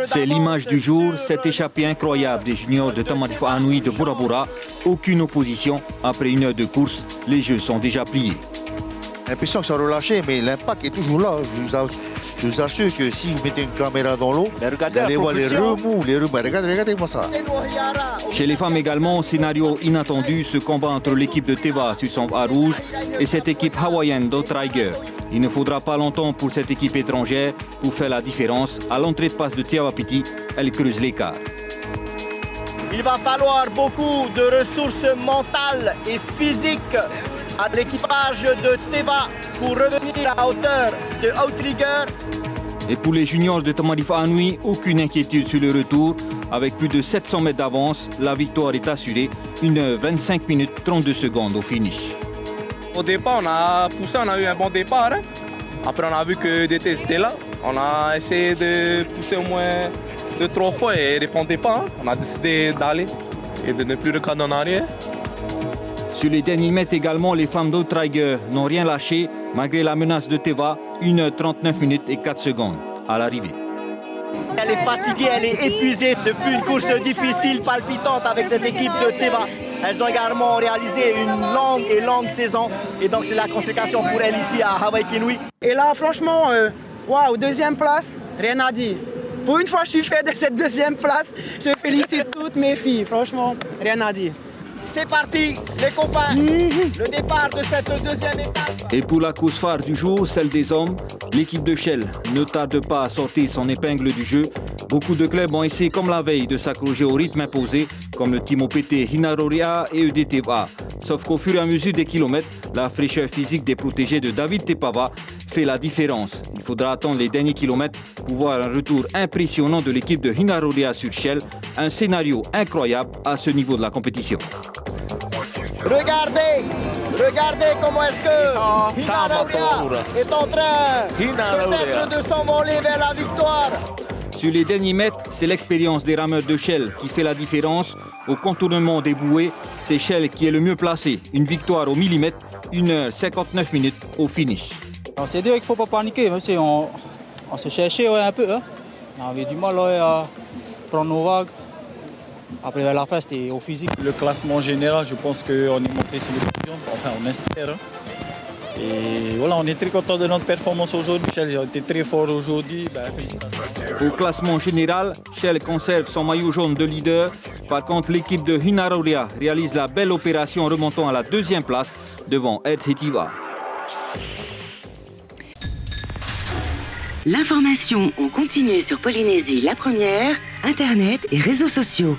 C'est l'image du jour, cette échappée incroyable des juniors de Tamarif Anoui de Bourabura. Aucune opposition. Après une heure de course, les jeux sont déjà pliés. L'impression que ça a relâché, mais l'impact est toujours là. Je vous assure que si vous mettez une caméra dans l'eau, vous allez voir les remous, regardez-moi ça. Chez les femmes également, scénario inattendu, ce combat entre l'équipe de Teva sur son A rouge et cette équipe hawaïenne d'Outrider. Il ne faudra pas longtemps pour cette équipe étrangère pour faire la différence. À l'entrée de passe de Tiawapiti, elle creuse l'écart. Il va falloir beaucoup de ressources mentales et physiques à l'équipage de Teva pour revenir à hauteur de Outrider. Et pour les juniors de Tamarif Anoui, aucune inquiétude sur le retour. Avec plus de 700 mètres d'avance, la victoire est assurée. 1h25 minutes 32 secondes au finish. Au départ, on a poussé, on a eu un bon départ. Après, on a vu que DT était là. On a essayé de pousser au moins 2-3 fois et il ne répondait pas. On a décidé d'aller et de ne plus regarder en arrière. Sur les derniers mètres également, les femmes d'Outrider n'ont rien lâché malgré la menace de Teva. 1h39 minutes et 4 secondes à l'arrivée. Elle est fatiguée, elle est épuisée. Ce fut une course difficile, palpitante avec cette équipe de Teva. Elles ont également réalisé une longue saison. Et donc c'est la consécration pour elles ici à Hawaii Kinui. Et là, franchement, waouh, deuxième place, rien à dire. Pour une fois, je suis fier de cette deuxième place. Je félicite toutes mes filles, franchement, rien à dire. C'est parti, les copains, le départ de cette deuxième étape. Et pour la course phare du jour, celle des hommes, l'équipe de Shell ne tarde pas à sortir son épingle du jeu. Beaucoup de clubs ont essayé comme la veille de s'accrocher au rythme imposé, comme le Team OPT Hinaroria et EDTVA. Sauf qu'au fur et à mesure des kilomètres, la fraîcheur physique des protégés de David Tepava fait la différence. Il faudra attendre les derniers kilomètres pour voir un retour impressionnant de l'équipe de Hinaroria sur Shell. Un scénario incroyable à ce niveau de la compétition. Regardez comment est-ce que Hinaroria est en train peut-être de s'envoler vers la victoire. Sur les derniers mètres, c'est l'expérience des rameurs de Shell qui fait la différence. Au contournement des bouées, c'est Shell qui est le mieux placé. Une victoire au millimètre, 1h59 minutes au finish. C'est dire qu'il ne faut pas paniquer, même si on se cherchait un peu. On avait du mal à prendre nos vagues. Après la fin, c'était au physique. Le classement général, je pense qu'on est monté sur le podium. Enfin, on espère. Et voilà, on est très content de notre performance aujourd'hui. Shell a été très fort aujourd'hui. Félicitations. Au classement général, Shell conserve son maillot jaune de leader. Par contre, l'équipe de Hinaroria réalise la belle opération en remontant à la deuxième place devant Ed Hetiva. L'information en continu sur Polynésie la première, Internet et réseaux sociaux.